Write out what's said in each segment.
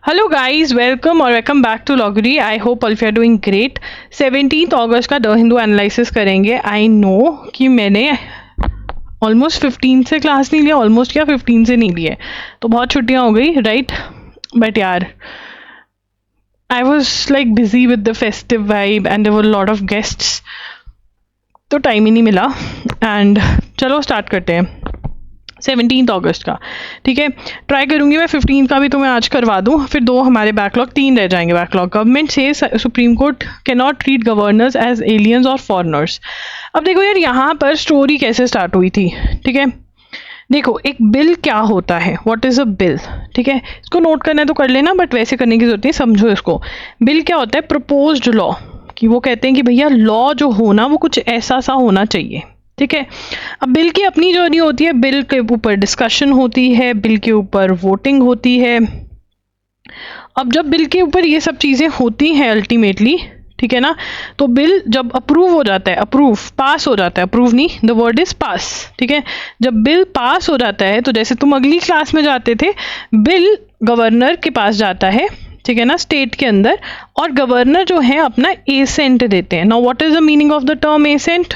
Hello guys, welcome और welcome back to लॉगरी। I hope all you are doing great. 17 अगस्त का the Hindu analysis करेंगे। आई नो कि मैंने ऑलमोस्ट 15 से क्लास नहीं लिया, ऑलमोस्ट क्या 15 से नहीं लिए, तो बहुत छुट्टियां हो गई, राइट। बट यार I was like busy with the festive vibe and there were lot of guests, तो टाइम ही नहीं मिला। एंड चलो स्टार्ट करते हैं 17 अगस्त का। ठीक है, ट्राई करूंगी मैं 15 का भी तुम्हें आज करवा दूं, फिर दो हमारे बैकलॉग, 3 रह जाएंगे बैकलॉग। गवर्नमेंट से Supreme court can not treat governors as aliens और फॉरेनर्स। अब देखो यार, यहाँ पर स्टोरी कैसे स्टार्ट हुई थी। ठीक है, देखो एक बिल क्या होता है, व्हाट इज अ बिल। ठीक है, इसको नोट करना है तो कर लेना, बट वैसे करने की जरूरत नहीं, समझो इसको। बिल क्या होता है? Proposed law. कि वो कहते हैं कि भैया लॉ जो होना वो कुछ ऐसा सा होना चाहिए। ठीक है, अब बिल की अपनी जर्नी होती है, बिल के ऊपर डिस्कशन होती है, बिल के ऊपर वोटिंग होती है। अब जब बिल के ऊपर ये सब चीज़ें होती हैं अल्टीमेटली, ठीक है ना, तो बिल जब अप्रूव हो जाता है, अप्रूव पास हो जाता है, अप्रूव नहीं, द वर्ड इज पास। ठीक है, जब बिल पास हो जाता है तो जैसे तुम अगली क्लास में जाते थे, बिल गवर्नर के पास जाता है, ठीक है ना, स्टेट के अंदर, और गवर्नर जो है अपना एसेंट देते हैं। Now what is the meaning of the term assent?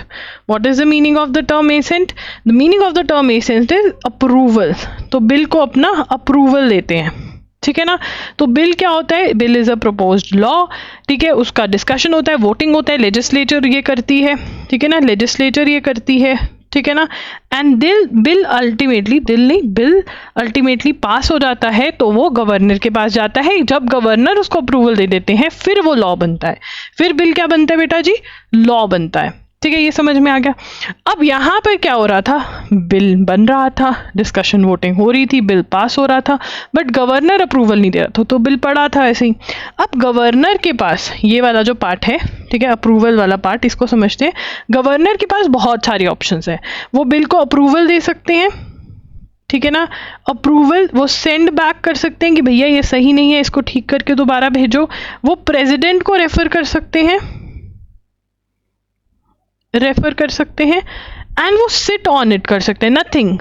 What is the meaning of the term assent? The meaning of the term assent is approval. तो बिल को अपना अप्रूवल देते हैं। ठीक है ना, तो बिल क्या होता है? Bill is a proposed law. ठीक है, उसका डिस्कशन होता है, वोटिंग होता है, लेजिस्लेचर ये करती है। ठीक है ना, लेजिस्लेचर ये करती है। ठीक है ना, एंड बिल अल्टीमेटली पास हो जाता है, तो वो गवर्नर के पास जाता है। जब गवर्नर उसको अप्रूवल दे देते हैं, फिर वो लॉ बनता है। फिर बिल क्या बनता है बेटा जी? लॉ बनता है। ठीक है, ये समझ में आ गया। अब यहाँ पर क्या हो रहा था? बिल बन रहा था, डिस्कशन वोटिंग हो रही थी, बिल पास हो रहा था, बट गवर्नर अप्रूवल नहीं दे रहा था, तो बिल पड़ा था ऐसे ही। अब गवर्नर के पास ये वाला जो पार्ट है, ठीक है, अप्रूवल वाला पार्ट, इसको समझते हैं। गवर्नर के पास बहुत सारी ऑप्शंस है। वो बिल को अप्रूवल दे सकते हैं, ठीक है ना, अप्रूवल, वो सेंड बैक कर सकते हैं कि भैया ये सही नहीं है, इसको ठीक करके दोबारा भेजो। वो प्रेसिडेंट को रेफर कर सकते हैं, एंड वो सिट ऑन इट कर सकते हैं। नथिंग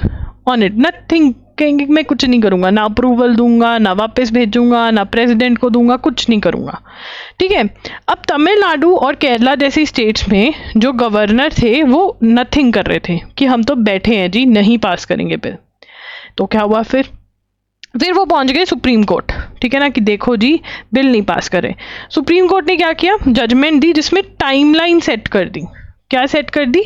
ऑन इट, नथिंग कहेंगे मैं कुछ नहीं करूंगा, ना अप्रूवल दूंगा, ना वापस भेजूंगा, ना प्रेसिडेंट को दूंगा, कुछ नहीं करूंगा। ठीक है, अब तमिलनाडु और केरला जैसी स्टेट्स में जो गवर्नर थे वो नथिंग कर रहे थे कि हम तो बैठे हैं जी, नहीं पास करेंगे बिल। तो क्या हुआ फिर वो पहुंच गए सुप्रीम कोर्ट। ठीक है ना, कि देखो जी बिल नहीं पास करे। सुप्रीम कोर्ट ने क्या किया? जजमेंट दी, जिसमें टाइमलाइन सेट कर दी। क्या सेट कर दी?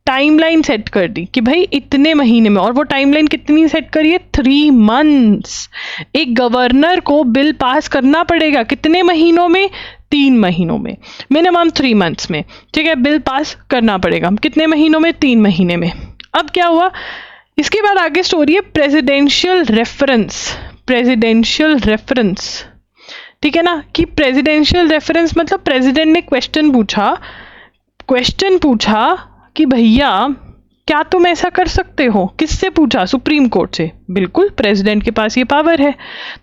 टाइमलाइन सेट कर दी कि भाई इतने महीने में। और वो टाइमलाइन कितनी सेट करी है? 3 मंथ्स। एक गवर्नर को बिल पास करना पड़ेगा कितने महीनों में? 3 महीनों में, मिनिमम 3 मंथ्स में। ठीक है, बिल पास करना पड़ेगा कितने महीनों में? 3 महीने में। अब क्या हुआ? इसके बाद आगे स्टोरी है प्रेसिडेंशियल रेफरेंस। प्रेसिडेंशियल रेफरेंस, ठीक है ना, कि प्रेसिडेंशियल रेफरेंस मतलब प्रेसिडेंट ने क्वेश्चन पूछा कि भैया क्या तुम ऐसा कर सकते हो? किससे पूछा? सुप्रीम कोर्ट से। बिल्कुल, प्रेसिडेंट के पास ये पावर है।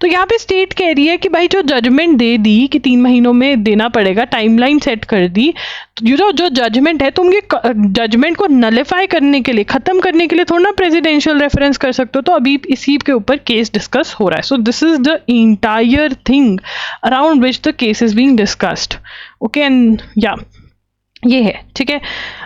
तो यहाँ पे स्टेट कह रही है कि भाई जो जजमेंट दे दी कि 3 महीनों में देना पड़ेगा, टाइमलाइन सेट कर दी, तो जो जजमेंट है, तुम ये जजमेंट को नलिफाई करने के लिए, खत्म करने के लिए थोड़ा ना प्रेसिडेंशियल रेफरेंस कर सकते हो। तो अभी इसी के ऊपर केस डिस्कस हो रहा है। So this is the entire thing around which the case is being discussed. Okay, and या ये है। ठीक है,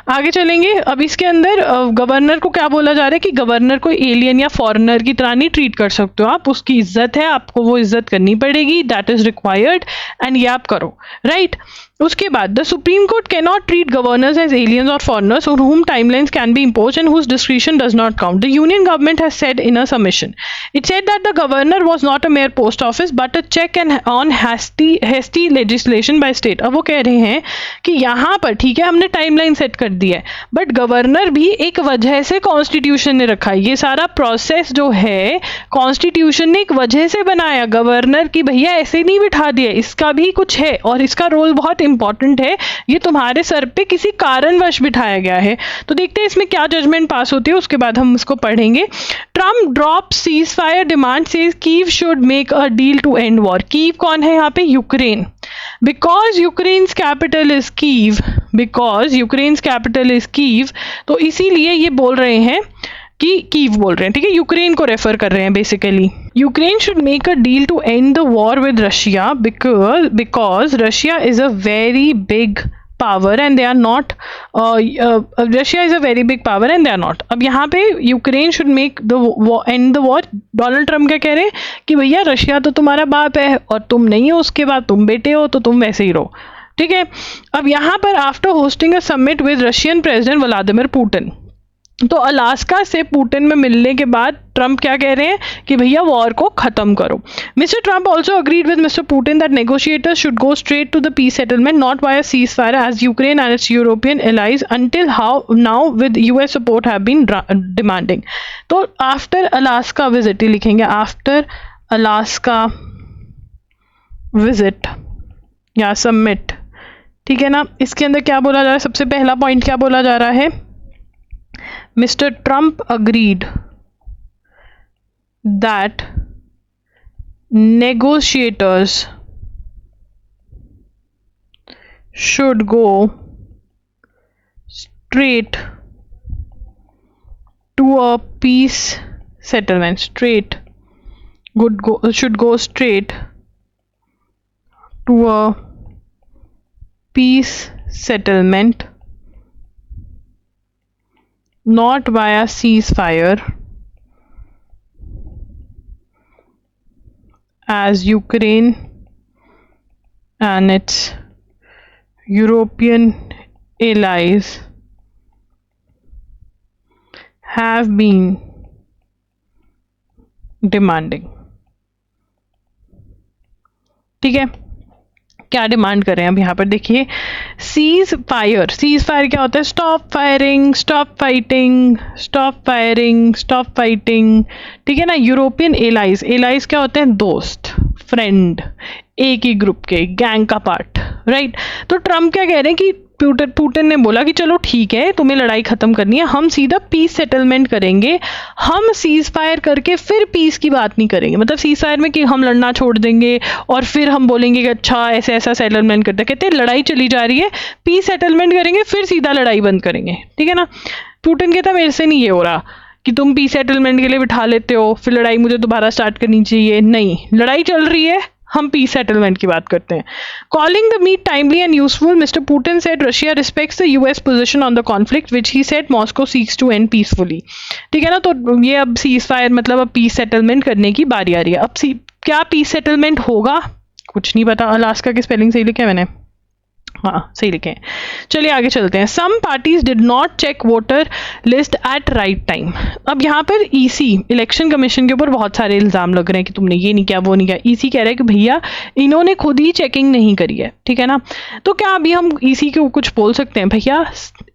आगे चलेंगे। अब इसके अंदर गवर्नर को क्या बोला जा रहा है कि गवर्नर को एलियन या फॉरेनर की तरह नहीं ट्रीट कर सकते हो आप, उसकी इज्जत है, आपको वो इज्जत करनी पड़ेगी, दैट इज रिक्वायर्ड, एंड ये आप करो, राइट। उसके बाद the supreme court can not treat governors as aliens और foreigners on whom timelines can be imposed and whose discretion does not count. The union government has said in a submission. It said that the governor was not a mere post office but a check on hasty legislation by state. अब वो कह रहे हैं कि यहाँ पर ठीक है हमने टाइमलाइन सेट कर दी है, बट गवर्नर भी एक वजह से कॉन्स्टिट्यूशन ने रखा है। ये सारा प्रोसेस जो है कॉन्स्टिट्यूशन ने एक वजह से बनाया। गवर्नर की भैया ऐसे नहीं बिठा दिया, इसका भी कुछ है और इसका रोल बहुत इंपॉर्टेंट है। ये तुम्हारे सर पे किसी कारणवश बिठाया गया है। तो देखते हैं इसमें क्या जजमेंट पास होती है, उसके बाद हम इसको पढ़ेंगे। Trump drop ceasefire demand, says Kyiv should make a deal to end war. Kyiv कौन है यहाँ पे? Ukraine. Because Ukraine's capital is Kyiv, तो इसीलिए ये बोल रहे हैं कि कीव बोल रहे हैं। ठीक है, यूक्रेन को रेफर कर रहे हैं basically. Ukraine should make a deal to end the war with Russia because Russia is a very big power and they are not Russia is a very big power and they are not. अब यहाँ पे Ukraine should make the end the war. Donald Trump क्या कह रहे हैं कि भैया Russia तो तुम्हारा बाप है और तुम नहीं हो, उसके बाद तुम बेटे हो तो तुम वैसे ही रहो. ठीक है. अब यहाँ पर after hosting a summit with Russian president Vladimir Putin, तो अलास्का से पुतिन में मिलने के बाद ट्रम्प क्या कह रहे हैं कि भैया वॉर को खत्म करो. Mister Trump also agreed with mister Putin that negotiators should go straight to the peace settlement not via ceasefire as Ukraine and its European allies until how now with US support have been demanding. तो after Alaska visit ही लिखेंगे, after Alaska visit या summit. ठीक है ना. इसके अंदर क्या बोला जा रहा है, सबसे पहला पॉइंट क्या बोला जा रहा है, Mr. Trump agreed that negotiators should go straight to a peace settlement. Should go straight to a peace settlement, not via ceasefire, as Ukraine and its European allies have been demanding. ठीक है. क्या demand कर रहे हैं अब यहाँ पर देखिए, सीज फायर क्या होता है, stop firing, stop fighting, stop firing, stop fighting. ठीक है ना. यूरोपियन एलाइज क्या होते हैं, दोस्त, फ्रेंड, एक ही ग्रुप के, गैंग का पार्ट, राइट. तो ट्रम्प क्या कह रहे हैं कि पुतिन ने बोला कि चलो ठीक है, तुम्हें लड़ाई खत्म करनी है, हम सीधा पीस सेटलमेंट करेंगे, हम सीज फायर करके फिर पीस की बात नहीं करेंगे. मतलब सीज फायर में कि हम लड़ना छोड़ देंगे और फिर हम बोलेंगे कि अच्छा ऐसा ऐसा सेटलमेंट करते. कहते लड़ाई चली जा रही है, पीस सेटलमेंट करेंगे फिर सीधा लड़ाई बंद करेंगे. ठीक है ना. पुतिन कहता मेरे से नहीं ये हो रहा कि तुम पीस सेटलमेंट के लिए बिठा लेते हो फिर लड़ाई मुझे दोबारा स्टार्ट करनी चाहिए. नहीं, लड़ाई चल रही है, हम पीस सेटलमेंट की बात करते हैं. Calling the meet timely and useful, mister Putin said Russia respects the US position on the conflict which he said Moscow seeks to end peacefully. ठीक है ना. तो ये अब सीज फायर मतलब अब पीस सेटलमेंट करने की बारी आ रही है. अब क्या पीस सेटलमेंट होगा कुछ नहीं पता. अलास्का की स्पेलिंग सही लिखे मैंने, हाँ सही लिखे हैं. चलिए आगे चलते हैं. Some parties did not check voter list at right time. अब यहाँ पर ईसी इलेक्शन कमीशन के ऊपर बहुत सारे इल्ज़ाम लग रहे हैं कि तुमने ये नहीं किया वो नहीं किया. ईसी कह रहा है कि भैया इन्होंने खुद ही चेकिंग नहीं करी है. ठीक है ना. तो क्या अभी हम ईसी को कुछ बोल सकते हैं, भैया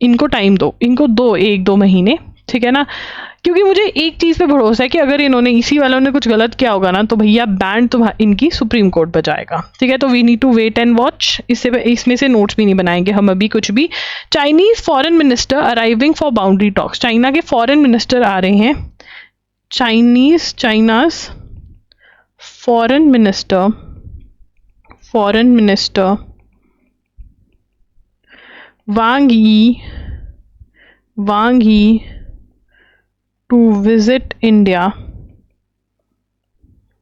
इनको टाइम दो, इनको दो 1-2 महीने. ठीक है ना. क्योंकि मुझे एक चीज़ पे भरोसा है कि अगर इन्होंने ईसी वालों ने कुछ गलत किया होगा ना तो भैया बैंड तो इनकी सुप्रीम कोर्ट बजाएगा. ठीक है. तो we need to wait and watch. इसमें से नोट्स भी नहीं बनाएंगे हम अभी कुछ भी. Chinese foreign minister arriving for boundary talks. China के फॉरेन मिनिस्टर आ रहे हैं. चाइनाज फॉरेन मिनिस्टर वांग यी to visit India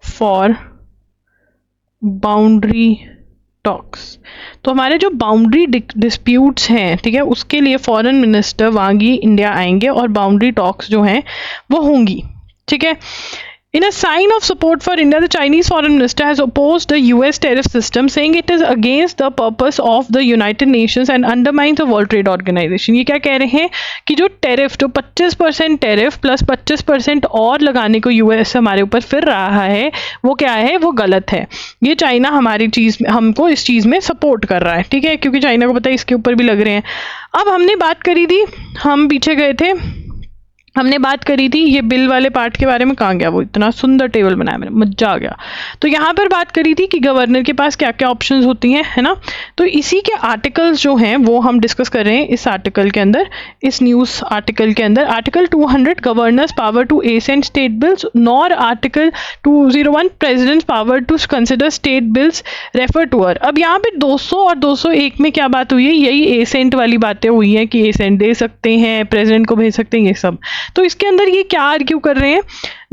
for boundary talks. तो हमारे जो बाउंड्री डिस्प्यूट्स हैं, ठीक है, उसके लिए फॉरेन मिनिस्टर वांग यी इंडिया आएंगे और बाउंड्री टॉक्स जो हैं वो होंगी. ठीक है. In a sign of support for India, the Chinese foreign minister has opposed the US tariff system, saying it is against the purpose of the United Nations and undermines the World Trade Organization. ये क्या कह रहे हैं कि जो 25% tariff plus 25% और लगाने को यूएस हमारे ऊपर फिर रहा है वो क्या है, वो गलत है. ये चाइना हमारी चीज़ हमको इस चीज़ में सपोर्ट कर रहा है. ठीक है. क्योंकि चाइना को पता है इसके ऊपर भी लग रहे हैं. अब हमने बात करी थी, हम पीछे गए थे, हमने बात करी थी ये बिल वाले पार्ट के बारे में. कहाँ गया वो, इतना सुंदर टेबल बनाया मैंने, मजा आ गया. तो यहाँ पर बात करी थी कि गवर्नर के पास क्या क्या ऑप्शंस होती हैं, है ना. तो इसी के आर्टिकल्स जो हैं वो हम डिस्कस कर रहे हैं इस आर्टिकल के अंदर, इस न्यूज़ आर्टिकल के अंदर. Article 200 governor's power to assent state bills, nor article 201 president's power to consider state bills refer to her. अब यहाँ पे 200 और 201 में क्या बात हुई है, यही एसेंट वाली बातें हुई हैं कि एसेंट दे सकते हैं, प्रेसिडेंट को भेज सकते हैं, ये सब. तो इसके अंदर ये क्या आर्ग्यू कर रहे हैं,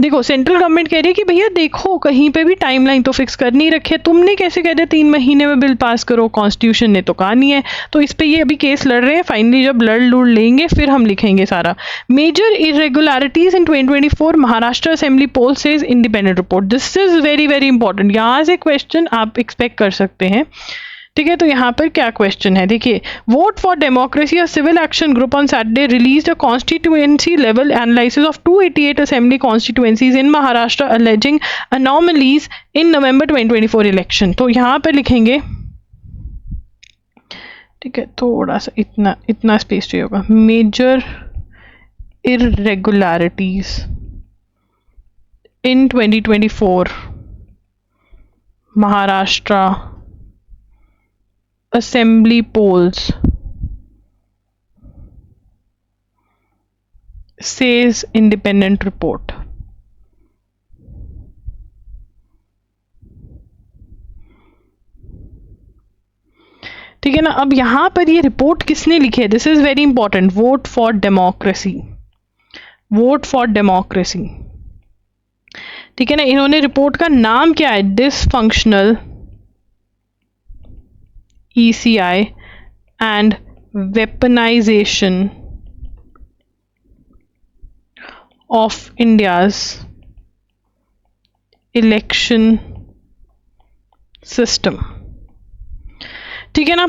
देखो सेंट्रल गवर्नमेंट कह रही है कि भैया देखो कहीं पे भी टाइमलाइन तो फिक्स कर नहीं रखे, तुमने कैसे कह दिया 3 महीने में बिल पास करो, कॉन्स्टिट्यूशन ने तो कहा नहीं है। तो इस पे ये अभी केस लड़ रहे हैं, फाइनली जब लड़ लुड़ लेंगे फिर हम लिखेंगे सारा। Major irregularities in 2024 Maharashtra assembly poll says independent report. This is very very important, यहाँ से क्वेश्चन आप एक्सपेक्ट कर सकते हैं, ठीक है। तो यहाँ पर क्या क्वेश्चन है, देखिए, vote for democracy, a civil action group on Saturday released a constituency level analysis of 288 assembly constituencies in Maharashtra alleging anomalies in November 2024 election. तो यहाँ पर लिखेंगे, ठीक है, थोड़ा सा इतना स्पेस चाहिए होगा, major irregularities in 2024 Maharashtra assembly polls says independent report। ठीक है ना। अब यहां पर ये रिपोर्ट किसने लिखी है, this is very important, vote for democracy, vote for democracy, ठीक है ना। इन्होंने रिपोर्ट का नाम क्या है, dysfunctional ECI and weaponization of India's election system, ठीक है ना।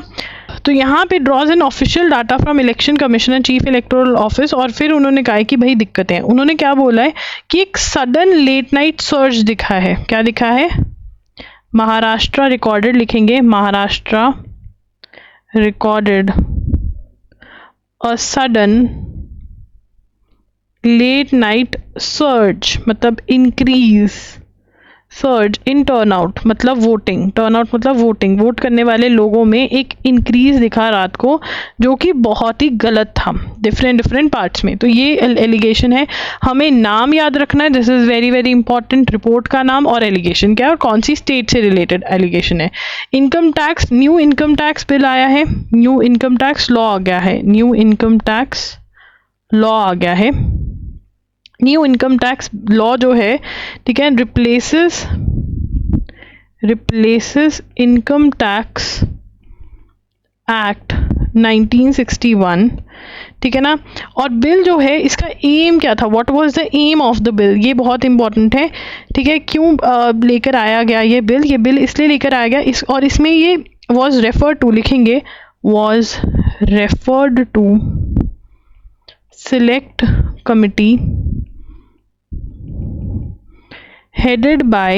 तो यहाँ पे draws an official data from election commissioner chief electoral office, और फिर उन्होंने कहा है कि भाई दिक्कतें हैं। उन्होंने क्या बोला है कि एक सडन लेट नाइट सर्ज दिखा है, क्या दिखा है, महाराष्ट्र रिकॉर्डेड लिखेंगे, Maharashtra recorded a sudden late night surge, मतलब increase, सर्ज इन टर्नआउट मतलब वोटिंग, टर्नआउट मतलब वोटिंग, वोट करने वाले लोगों में एक इंक्रीज दिखा रात को, जो कि बहुत ही गलत था डिफरेंट पार्ट्स में। तो ये एलिगेशन है, हमें नाम याद रखना है, this is very very important, report का नाम और एलिगेशन क्या है और कौन सी स्टेट से रिलेटेड एलिगेशन है। Income tax, new income tax bill आया है, न्यू इनकम टैक्स लॉ आ गया है, न्यू इनकम टैक्स लॉ आ गया है। न्यू इनकम टैक्स लॉ जो है, ठीक है, रिप्लेसेस इनकम टैक्स एक्ट 1961, ठीक है ना। और बिल जो है इसका एम क्या था, what was the aim of the bill, ये बहुत इंपॉर्टेंट है, ठीक है। क्यों लेकर आया गया ये बिल इसलिए लेकर आया गया और इसमें ये वाज रेफर्ड टू लिखेंगे, was referred to select committee headed by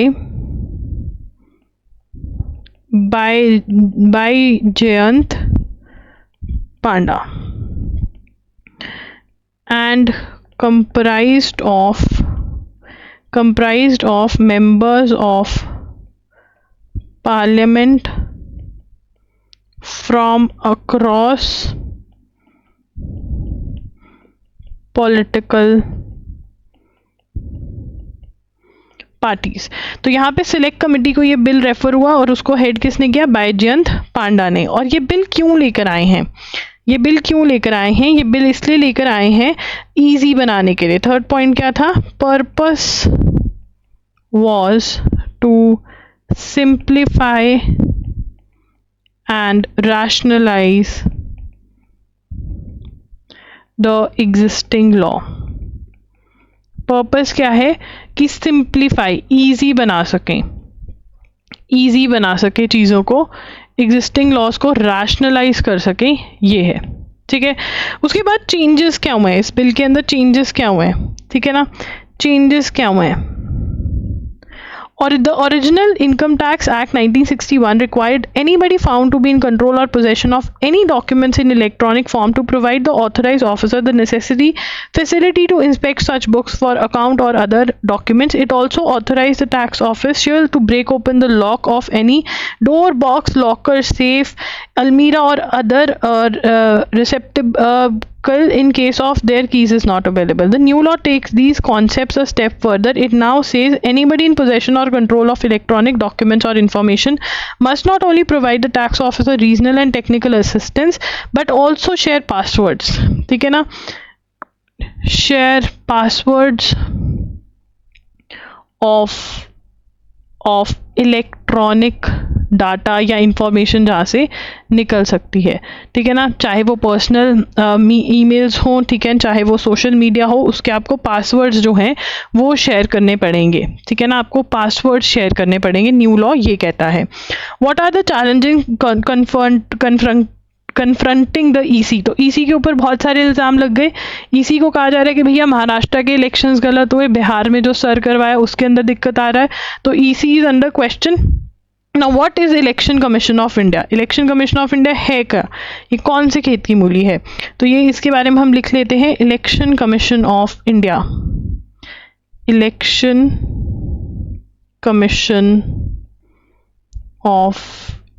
Jayant Panda and comprised of members of parliament from across political parties. तो यहाँ पे सिलेक्ट कमेटी को ये बिल रेफर हुआ और उसको हेड किसने किया, बाय जयंत पांडा ने। और ये बिल क्यों लेकर आए हैं, ये बिल क्यों लेकर आए हैं, ये बिल इसलिए लेकर आए हैं इजी बनाने के लिए। थर्ड पॉइंट क्या था, purpose was to simplify and rationalise the existing law. Purpose क्या है कि सिंप्लीफाई, ईजी बना सके चीज़ों को, एग्जिस्टिंग लॉज को रैशनलाइज कर सके, ये है, ठीक है। उसके बाद चेंजेस क्या हुए हैं इस बिल के अंदर, चेंजेस क्या हुए हैं, ठीक है ना, चेंजेस क्या हुए हैं। और the original Income Tax Act 1961 required anybody found to be in control or possession of any documents in electronic form to provide the authorized officer the necessary facility to inspect such books for account or other documents. It also authorized the tax official to break open the lock of any door, box, locker, safe, almirah or other receptacle in case of their keys is not available. The new law takes these concepts a step further. It now says anybody in possession or control of electronic documents or information must not only provide the tax officer regional and technical assistance but also share passwords, ठीक है ना। share passwords of electronic data या information जहाँ से निकल सकती है, ठीक है ना, चाहे वो पर्सनल ईमेल्स हों, ठीक है, चाहे वो सोशल मीडिया हो, उसके आपको पासवर्ड्स जो हैं वो शेयर करने पड़ेंगे, ठीक है ना, आपको पासवर्ड शेयर करने पड़ेंगे, न्यू लॉ ये कहता है। What are the challenging confronting the EC, तो ईसी के ऊपर बहुत सारे इल्ज़ाम लग गए। ईसी को कहा जा रहा है कि भैया महाराष्ट्र के इलेक्शंस गलत हुए, बिहार में जो सर करवाया उसके अंदर दिक्कत आ रहा है, तो EC is under question. Now what is election commission of India, election commission of India है क्या, ये कौन से खेत की मूली है, तो ये इसके बारे में हम लिख लेते हैं, election commission of India, election commission of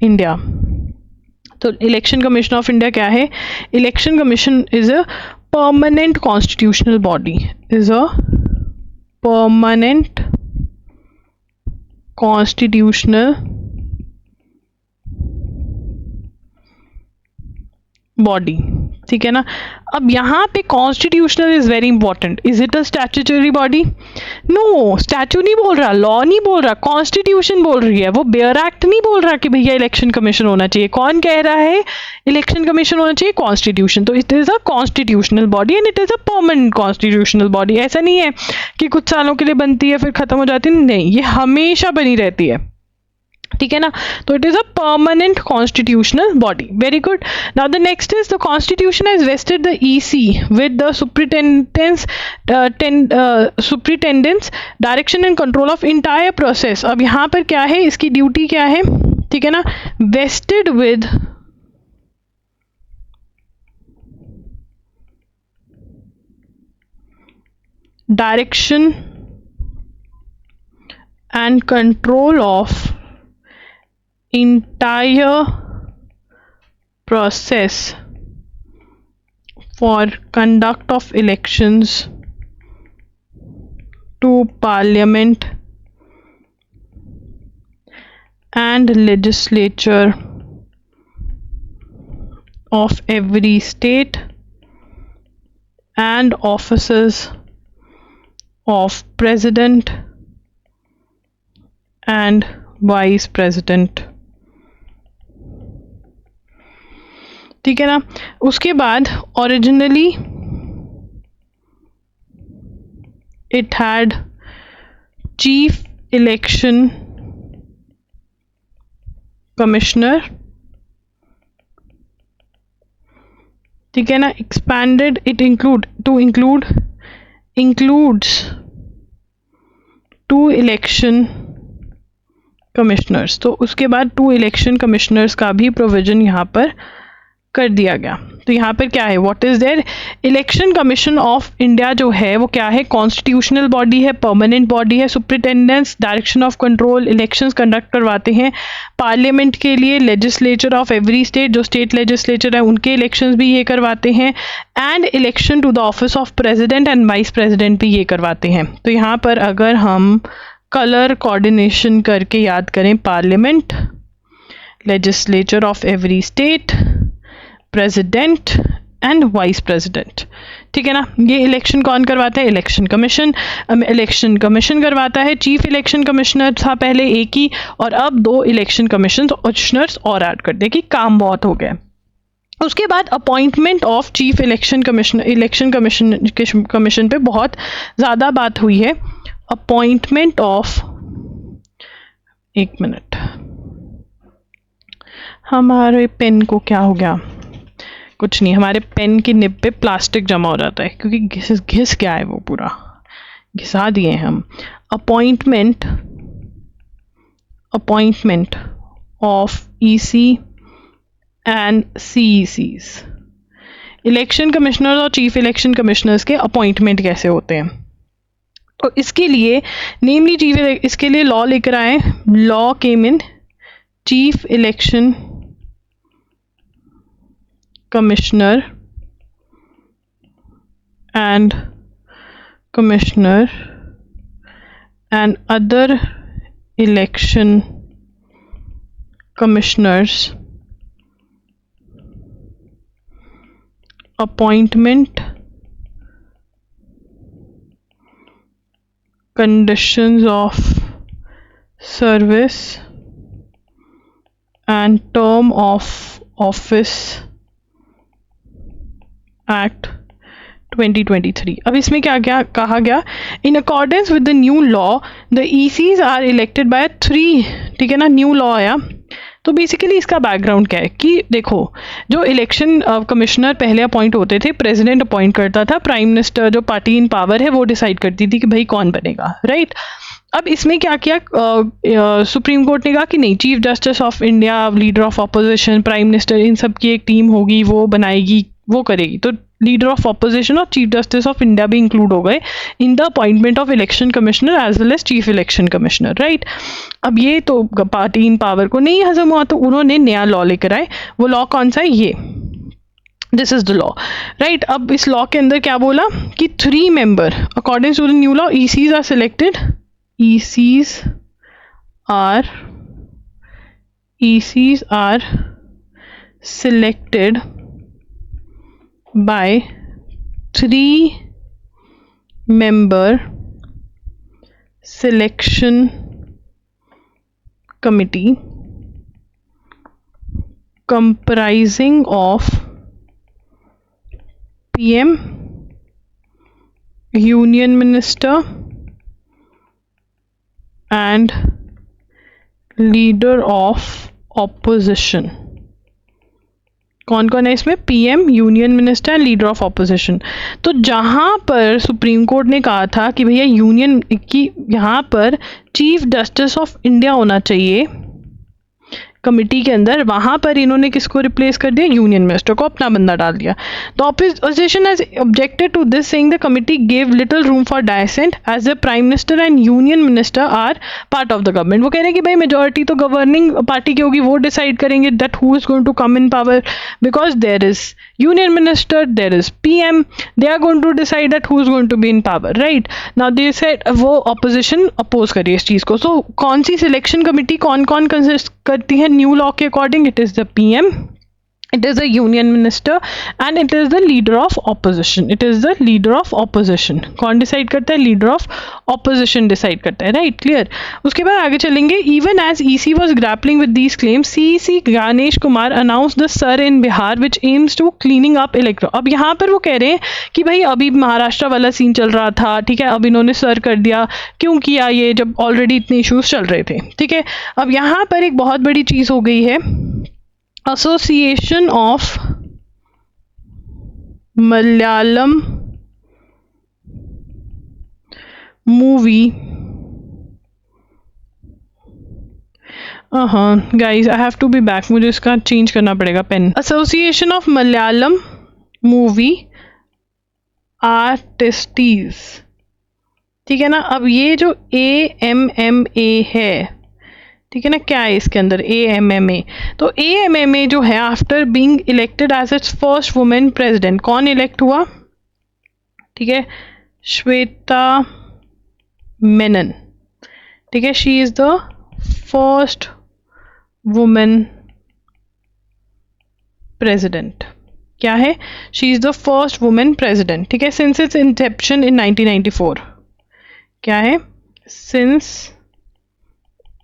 India. तो इलेक्शन कमीशन ऑफ इंडिया क्या है, election commission is a permanent constitutional body, is a permanent constitutional body, ठीक है ना। अब यहाँ पे constitutional is very important, is it a statutory body, no, statue नहीं बोल रहा, लॉ नहीं बोल रहा, कॉन्स्टिट्यूशन बोल रही है, वो बेयर एक्ट नहीं बोल रहा कि भैया इलेक्शन कमीशन होना चाहिए, कौन कह रहा है इलेक्शन कमीशन होना चाहिए, कॉन्स्टिट्यूशन। तो it is a constitutional body and it is a permanent constitutional body, ऐसा नहीं है कि कुछ सालों के लिए बनती है फिर खत्म हो जाती है, नहीं, ये हमेशा बनी रहती है, ठीक है ना, तो it is a permanent constitutional body, very good. Now the next is the constitution has vested the EC with the superintendence direction and control of entire process. अब यहाँ पर क्या है, इसकी ड्यूटी क्या है, ठीक है ना, wasted with direction and control of entire process for conduct of elections to parliament and legislature of every state and offices of president and vice president, ठीक है ना। उसके बाद originally it had chief election commissioner, ठीक है ना, expanded it includes 2 election commissioners, तो उसके बाद 2 इलेक्शन कमिश्नर्स का भी प्रोविजन यहाँ पर कर दिया गया। तो यहाँ पर क्या है, what is there, election commission of India जो है वो क्या है, कॉन्स्टिट्यूशनल बॉडी है, परमानेंट बॉडी है, superintendence, direction of control, elections conduct करवाते हैं पार्लियामेंट के लिए, लेजिस्लेचर ऑफ एवरी स्टेट, जो स्टेट लेजिस्लेचर है उनके इलेक्शंस भी ये करवाते हैं, and election to the office of president and vice president भी ये करवाते हैं। तो यहाँ पर अगर हम कलर कोऑर्डिनेशन करके याद करें, parliament, legislature of every state, president and vice president, ठीक है ना, ये इलेक्शन कौन करवाता है, इलेक्शन कमीशन, इलेक्शन कमीशन करवाता है। चीफ इलेक्शन कमिश्नर था पहले एक ही, और अब 2 इलेक्शन कमिश्नर्स और ऐड कर दे कि काम बहुत हो गया। उसके बाद appointment of chief election commission पे बहुत ज़्यादा बात हुई है। अपॉइंटमेंट ऑफ, एक मिनट, हमारे पेन को क्या हो गया, कुछ नहीं, हमारे पेन की निब पे प्लास्टिक जमा हो जाता है क्योंकि घिस गया है, वो पूरा घिसा दिए हम। अपॉइंटमेंट ऑफ ईसी एंड सीईसीज, इलेक्शन कमिश्नर और चीफ इलेक्शन कमिश्नर्स के अपॉइंटमेंट कैसे होते हैं, तो इसके लिए नेमली इसके लिए लॉ लेकर आए, law came in, chief election commissioner and commissioner and other election commissioners appointment conditions of service and term of office Act 2023. अब इसमें क्या क्या कहा गया, in accordance with the new law the ECs are elected by 3, ठीक है ना, new law आया। तो बेसिकली इसका बैकग्राउंड क्या है कि देखो, जो इलेक्शन कमिश्नर पहले अपॉइंट होते थे, प्रेसिडेंट अपॉइंट करता था, प्राइम मिनिस्टर जो पार्टी इन पावर है वो डिसाइड करती थी कि भाई कौन बनेगा, राइट। अब इसमें क्या किया, सुप्रीम कोर्ट ने कहा कि नहीं, chief justice of India, leader of opposition, prime minister, इन सब की एक टीम होगी, वो बनाएगी, वो करेगी। तो लीडर ऑफ ऑपोजिशन और चीफ जस्टिस ऑफ इंडिया भी इंक्लूड हो गए in the appointment of election commissioner as well as chief election commissioner, right. अब ये तो पार्टी इन पावर को नहीं हजम हुआ, तो उन्होंने नया लॉ लेकर आए। वो लॉ कौन सा है, ये, this is the law, right. अब इस लॉ के अंदर क्या बोला कि 3 member according to the new law ECs are selected, ECs are selected by 3-member selection committee comprising of PM, Union Minister and Leader of Opposition। कौन कौन है इसमें, PM, union minister, leader of opposition. तो जहां पर supreme court ने कहा था कि भैया यूनियन की, यहाँ पर चीफ जस्टिस ऑफ इंडिया होना चाहिए कमिटी के अंदर, वहां पर इन्होंने किसको रिप्लेस कर दिया, यूनियन मिनिस्टर को, अपना बंदा डाल दिया। The opposition has objected to this, saying the committee give little room for dissent as the prime minister and union minister are part of the government. वो कह रहे हैं कि भाई मेजोरिटी तो गवर्निंग पार्टी की होगी, वो डिसाइड करेंगे that who is going to come in power, because there is union minister, there is PM, they are going to decide that who is going to be in power, right. Now they said, वो opposition oppose करिए इस चीज को। सो कौन सी selection committee कौन कौन consist करती है न्यू लॉ के according, it is the PM, it is the union minister and it is the leader of opposition, it is the leader of opposition। कौन डिसाइड करता है, लीडर ऑफ ऑपोजिशन डिसाइड करता है, right, clear. उसके बाद आगे चलेंगे, even as EC was grappling with these claims, CEC Ganesh Kumar announced the SIR in Bihar which aims to cleaning up electoral। अब यहाँ पर वो कह रहे हैं कि भाई अभी महाराष्ट्र वाला सीन चल रहा था, ठीक है, अब इन्होंने SIR कर दिया, क्यों किया ये, जब ऑलरेडी इतने इश्यूज चल रहे थे, ठीक है। अब यहाँ पर एक बहुत बड़ी चीज हो गई है, Association of Malayalam Movie, guys I have to be back, मुझे इसका चेंज करना पड़ेगा pen. Association of Malayalam Movie Artists, ठीक है ना। अब ये जो AMMA है, ठीक है ना, क्या है इसके अंदर, AMMA। तो AMMA जो है, after being elected as its first women president, कौन इलेक्ट हुआ, ठीक है, श्वेता मेनन, ठीक है, she is the first women president. क्या है, she is the first women president, ठीक है, सिंस इट्स इंसेप्शन इन 1994। क्या है, सिंस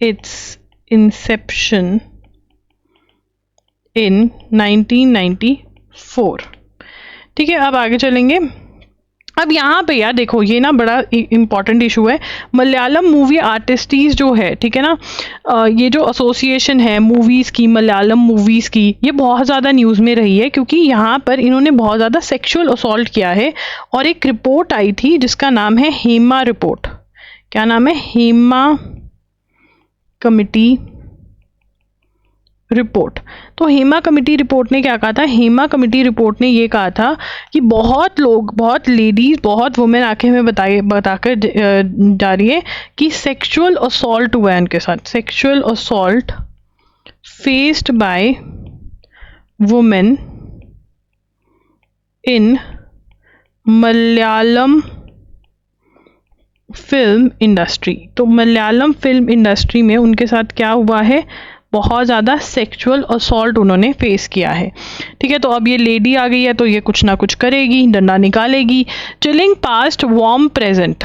its inception in 1994, ठीक है। अब आगे चलेंगे। अब यहाँ पे यार देखो, ये ना बड़ा इंपॉर्टेंट इशू है, मलयालम मूवी आर्टिस्टीज जो है, ठीक है ना, ये जो एसोसिएशन है मूवीज़ की, मलयालम मूवीज़ की, ये बहुत ज़्यादा न्यूज़ में रही है क्योंकि यहाँ पर इन्होंने बहुत ज़्यादा सेक्सुअल असॉल्ट किया है। और एक रिपोर्ट आई थी जिसका नाम है हेमा रिपोर्ट। क्या नाम है, हेमा कमिटी रिपोर्ट। तो हेमा कमेटी रिपोर्ट ने क्या कहा था, हेमा कमेटी रिपोर्ट ने ये कहा था कि बहुत लोग, बहुत लेडीज, बहुत वुमेन आके हमें बताकर जा रही है कि सेक्सुअल असॉल्ट हुआ है उनके साथ, sexual assault faced by women in Malayalam film industry. तो मलयालम फिल्म इंडस्ट्री में उनके साथ क्या हुआ है, बहुत ज़्यादा सेक्सुअल असॉल्ट उन्होंने फेस किया है। ठीक है, तो अब ये लेडी आ गई है तो ये कुछ ना कुछ करेगी, डंडा निकालेगी। चिलिंग पास्ट वार्म प्रेजेंट,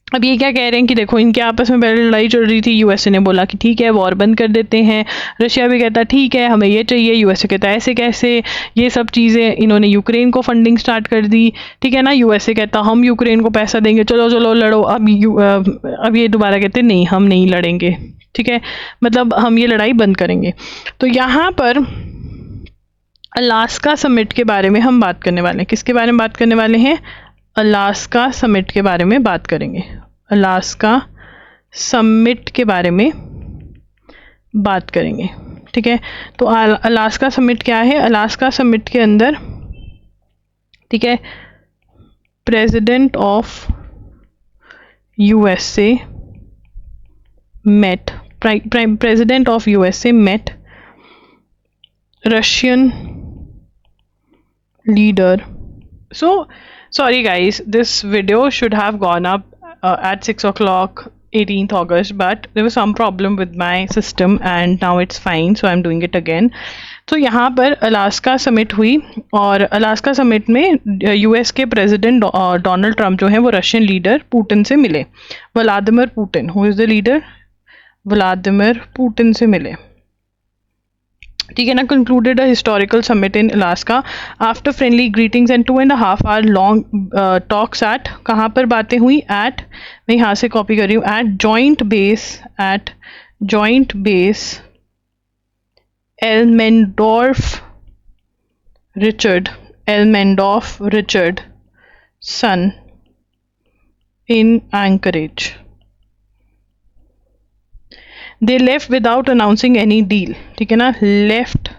अब ये क्या कह रहे हैं कि देखो इनके आपस में पहले लड़ाई चल रही थी, यूएसए ने बोला कि ठीक है वॉर बंद कर देते हैं, रशिया भी कहता ठीक है हमें ये चाहिए, यूएसए कहता ऐसे कैसे, ये सब चीज़ें, इन्होंने यूक्रेन को फंडिंग स्टार्ट कर दी, ठीक है ना, यूएसए कहता हम यूक्रेन को पैसा देंगे, चलो चलो लड़ो, अब ये दोबारा कहते नहीं हम नहीं लड़ेंगे, ठीक है, मतलब हम ये लड़ाई बंद करेंगे। तो यहाँ पर अलास्का समिट के बारे में हम बात करने वाले हैं। किसके बारे में बात करने वाले हैं? अलास्का समिट के बारे में बात करेंगे। अलास्का समिट के बारे में बात करेंगे, ठीक है। तो अलास्का समिट क्या है? अलास्का समिट के अंदर, ठीक है, president of USA met, president of USA met Russian leader. So sorry guys, this video should have gone up at 6 o'clock 18th August, but there was some problem with my system and now it's fine, so I'm doing it again. तो यहाँ पर Alaska summit हुई और Alaska summit में US के president Donald Trump जो है वो रशियन लीडर पुतिन से मिले। Vladimir Putin, who is the leader? Vladimir Putin से मिले, ठीक है ना। Concluded a historical summit in Alaska after friendly greetings and 2.5 hour long talks eight, कहाँ पर बातें हुई? एट, मैं यहाँ से कॉपी कर रही हूँ, at joint base Elmendorf Richardson in Anchorage. They left without announcing any deal, ठीक है ना, left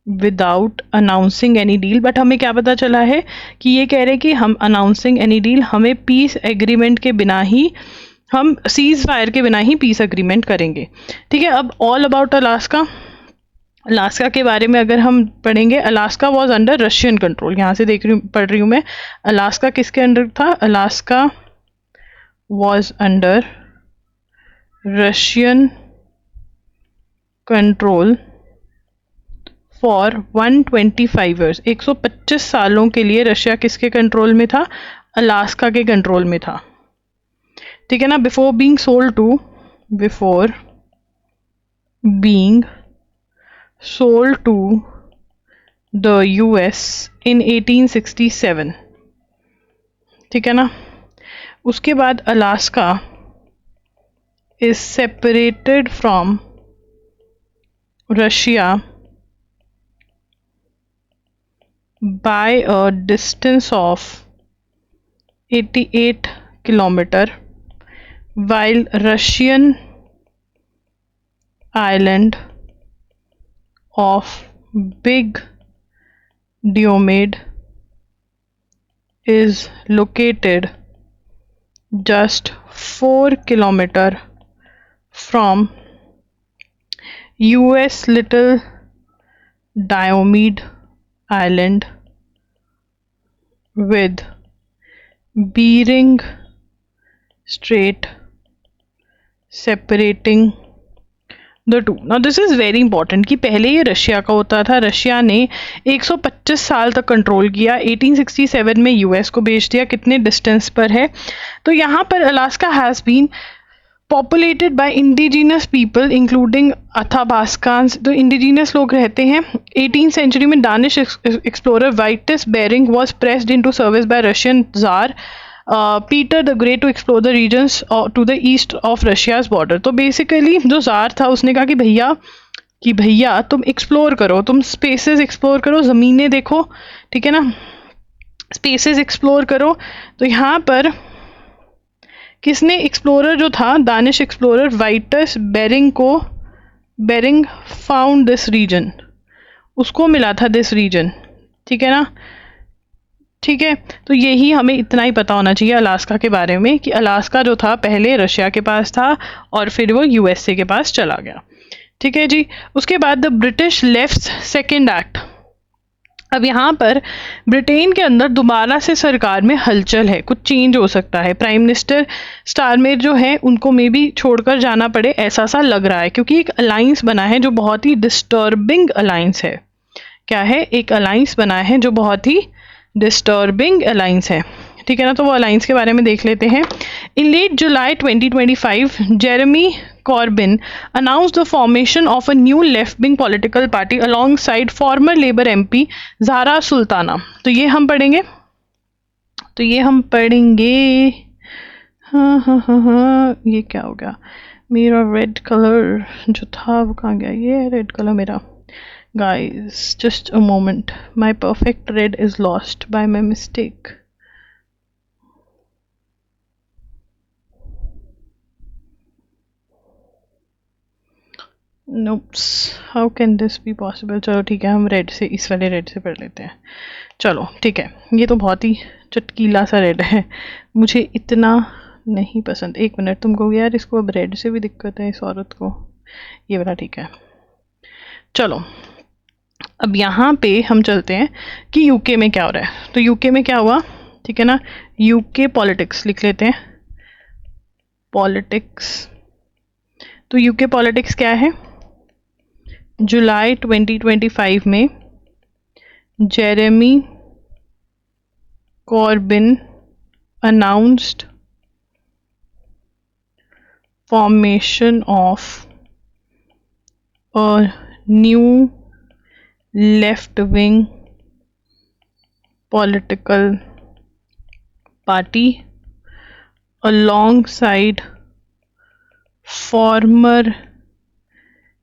without announcing any deal. But हमें क्या पता चला है कि ये कह रहे हैं कि हम अनाउंसिंग एनी डील, हमें पीस एग्रीमेंट के बिना ही, हम सीज फायर के बिना ही पीस एग्रीमेंट करेंगे, ठीक है। अब ऑल अबाउट अलास्का के बारे में अगर हम पढ़ेंगे, Alaska was under Russian control. यहाँ से पढ़ रही हूँ मैं, अलास्का किसके अंडर था? Alaska was under Russian control for 125 years. 125 सालों के लिए रशिया किसके कंट्रोल में था? अलास्का के कंट्रोल में था, ठीक है ना। Before being sold to the US in 1867, ठीक है ना। उसके बाद Alaska is separated from Russia by a distance of 88 kilometers, while Russian island of Big Diomede is located just 4 kilometers from US Little Diomede Island, with Bering Strait separating the two. Now this is very important कि पहले ये Russia का होता था, Russia ने 125 साल तक control किया, 1867 में यूएस को बेच दिया। कितने डिस्टेंस पर है? तो यहाँ पर Alaska has been populated by indigenous people including Athabaskans. तो इंडिजिनस लोग रहते हैं। 18th सेंचुरी में Danish explorer Vitus Bering was pressed into service by Russian tsar Peter the Great to explore the regions to the east of Russia's border. तो basically जो tsar था उसने कहा कि भैया तुम एक्सप्लोर करो, तुम स्पेसेस एक्सप्लोर करो, ज़मीनें देखो, ठीक है ना, स्पेसेस एक्सप्लोर करो। तो यहाँ पर किसने एक्सप्लोरर जो था, Danish explorer Vitus Bering found this region, उसको मिला था दिस रीजन, ठीक है ना, ठीक है। तो यही हमें इतना ही पता होना चाहिए अलास्का के बारे में कि अलास्का जो था पहले रशिया के पास था और फिर वो यूएसए के पास चला गया, ठीक है जी। उसके बाद the British left second act. अब यहाँ पर ब्रिटेन के अंदर दोबारा से सरकार में हलचल है, कुछ चेंज हो सकता है। प्राइम मिनिस्टर स्टारमेर जो है उनको मे भी छोड़कर जाना पड़े, ऐसा सा लग रहा है, क्योंकि एक अलायंस बना है जो बहुत ही डिस्टर्बिंग अलायंस है। क्या है? एक अलायंस बना है जो बहुत ही डिस्टर्बिंग अलायंस है, ठीक है ना, तो वो अलायंस के बारे में देख लेते हैं। In late July 2025 Jeremy Corbyn announced the formation of a new left-wing political party alongside former Labour MP Zarah Sultana. तो ये हम पढ़ेंगे, हाँ हाँ हाँ हाँ, ये क्या हो गया, मेरा रेड कलर जो था वो कहाँ गया, ये रेड कलर मेरा। Guys, just a moment, my perfect red is lost by my mistake. Nope, how can this be possible? चलो ठीक है, हम रेड से, इस वाले रेड से पढ़ लेते हैं। चलो ठीक है, ये तो बहुत ही चटकीला सा रेड है, मुझे इतना नहीं पसंद। एक मिनट, तुम कहोगे यार इसको अब रेड से भी दिक्कत है इस औरत को, ये वाला ठीक है। चलो अब यहाँ पे हम चलते हैं कि यूके में क्या हो रहा है। तो यूके में क्या हुआ, ठीक है ना, यूके पॉलिटिक्स लिख लेते हैं, पॉलिटिक्स। तो यूके पॉलिटिक्स क्या है, जुलाई 2025 में Jeremy Corbyn announced formation of a new left wing political party alongside former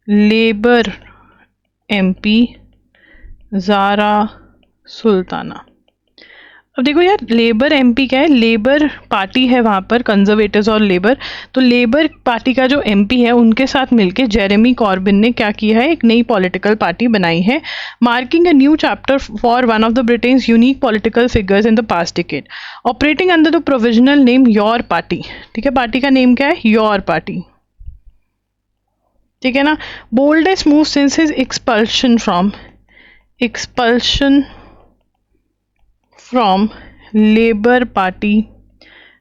Labour MP Zarah Sultana. अब देखो यार, लेबर एमपी क्या है, लेबर पार्टी है वहाँ पर, कंजर्वेटिव्स और लेबर। तो लेबर पार्टी का जो एमपी है उनके साथ मिलके जेरेमी कॉर्बिन ने क्या किया है, एक नई पॉलिटिकल पार्टी बनाई है, marking a new chapter for one of the Britain's unique political figures in the past decade, operating under the provisional name your party. ठीक है, पार्टी का नेम क्या है, योर पार्टी। ठीक है ना, boldest move since his expulsion from labour party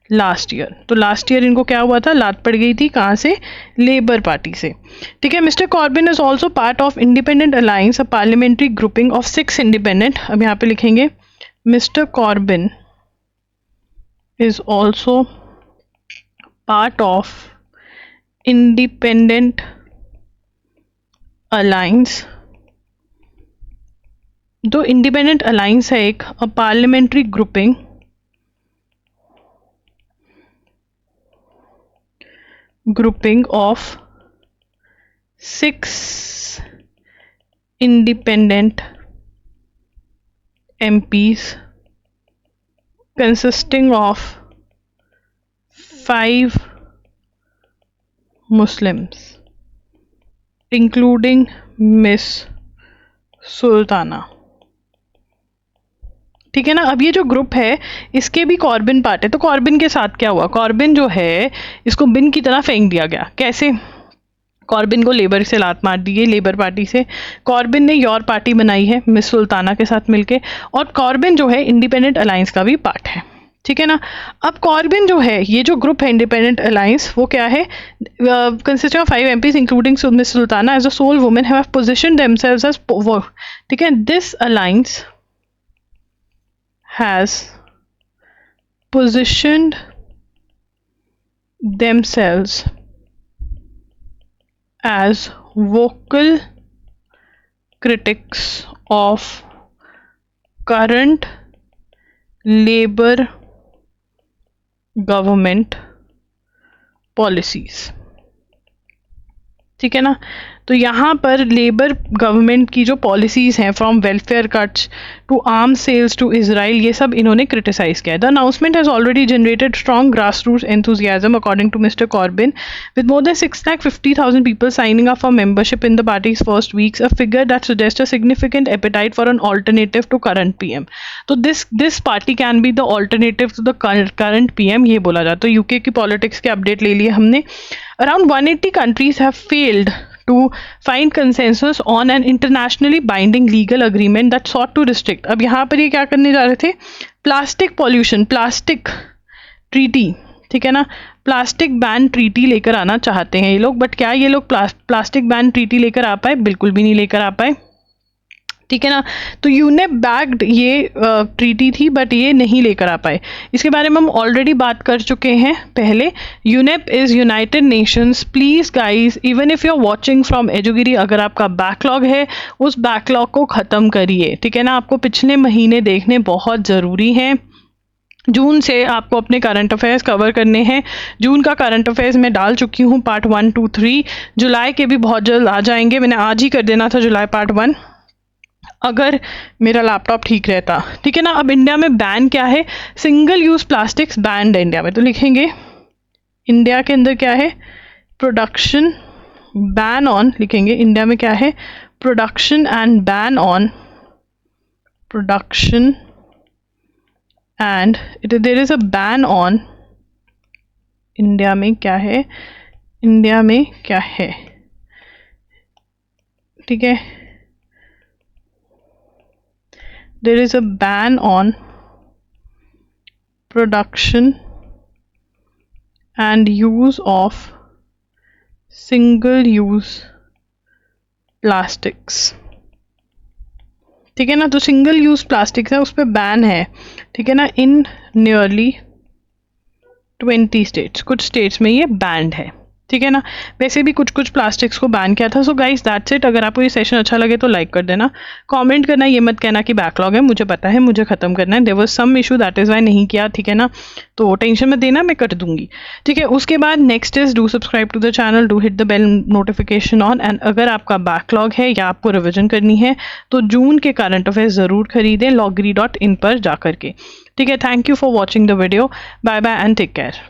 last year. तो last year इनको क्या हुआ था, लात पड़ गई थी, कहाँ से, लेबर पार्टी से। ठीक है, mister Corbin is also part of independent alliance, a parliamentary grouping of 6 independent. अब यहाँ पे लिखेंगे mister Corbin is also part of independent alliance. दो इंडिपेंडेंट अलायंस है एक, a parliamentary grouping of 6 independent MPs consisting of 5 Muslims including miss Sultana. ठीक है ना, अब ये जो ग्रुप है इसके भी कॉर्बिन पार्ट है। तो कॉर्बिन के साथ क्या हुआ, कॉर्बिन जो है इसको बिन की तरह फेंक दिया गया। कैसे, कॉर्बिन को लेबर से लात मार दी गई, लेबर पार्टी से। कॉर्बिन ने योर पार्टी बनाई है मिस सुल्ताना के साथ मिलके, और कॉर्बिन जो है इंडिपेंडेंट अलायंस का भी पार्ट है। ठीक है ना, अब कॉर्बिन जो है, ये जो ग्रुप है इंडिपेंडेंट अलायंस, वो क्या है, consisting of 5 MPs including miss Sultana as a sole women have positioned themselves as, ठीक है, this alliance has positioned themselves as vocal critics of current Labour government policies। ठीक है ना, तो यहाँ पर लेबर गवर्नमेंट की जो पॉलिसीज़ हैं, from welfare cuts to arm sales to Israel, ये सब इन्होंने क्रिटिसाइज किया है। The announcement has already generated strong grass roots enthusiasm according to mister Corbyn, with more than 6,50,000 people signing up for membership in the party's first weeks, a figure that suggests a significant appetite for an alternative to current PM। तो this party can be the alternative to the current PM, ये बोला जाता है। UK की politics के update ले लिए हमने। Around 180 countries have failed to find consensus on an internationally binding legal agreement that sought to restrict। अब यहाँ पर ये क्या करने जा रहे थे, प्लास्टिक पॉल्यूशन, प्लास्टिक ट्रीटी, ठीक है ना, प्लास्टिक बैन ट्रीटी लेकर आना चाहते हैं ये लोग। बट क्या ये लोग प्लास्टिक बैन ट्रीटी लेकर आ पाए, बिल्कुल भी नहीं लेकर आ पाए। ठीक है ना। तो यूनेप बैक्ड ये ट्रीटी थी बट ये नहीं लेकर आ पाए। इसके बारे में हम ऑलरेडी बात कर चुके हैं पहले। UNEP is United Nations. Please guys, even if you are watching from एजुगिरी, अगर आपका बैकलॉग है उस बैकलॉग को ख़त्म करिए, ठीक है ना। आपको पिछले महीने देखने बहुत ज़रूरी हैं। जून से आपको अपने करंट अफेयर्स कवर करने हैं। जून का करंट अफेयर्स मैं डाल चुकी हूँ पार्ट 1, 2, 3। जुलाई के भी बहुत जल्द आ जाएंगे। मैंने आज ही कर देना था जुलाई पार्ट 1 अगर मेरा लैपटॉप ठीक रहता, ठीक है ना। अब इंडिया में बैन क्या है? सिंगल यूज़ प्लास्टिक्स बैंड है इंडिया में। तो लिखेंगे इंडिया के अंदर क्या है? प्रोडक्शन बैन ऑन, लिखेंगे इंडिया में क्या है? Production and ban on, production and there is a ban on. India में क्या है? इंडिया में क्या है? ठीक है, there is a ban on production and use of single use plastics, ठीक है ना। तो सिंगल यूज प्लास्टिक्स है उस पर बैन है, ठीक है ना, इन नियरली 20 स्टेट्स। कुछ स्टेट्स में ये बैंड है, ठीक है ना। वैसे भी कुछ कुछ प्लास्टिक्स को बैन किया था। So guys that's it. अगर आपको ये सेशन अच्छा लगे तो लाइक कर देना, कमेंट करना, ये मत कहना कि बैकलॉग है, मुझे पता है, मुझे खत्म करना है। There was some issue that is why नहीं किया, ठीक है ना। तो टेंशन मत देना, मैं कर दूंगी, ठीक है। उसके बाद next is do subscribe to the channel, do hit the bell notification on. And अगर आपका बैकलॉग है या आपको रिविजन करनी है तो जून के करंट अफेयर्स ज़रूर खरीदें loggery.in पर जा करके, ठीक है। Thank you for watching the video. Bye bye and take care.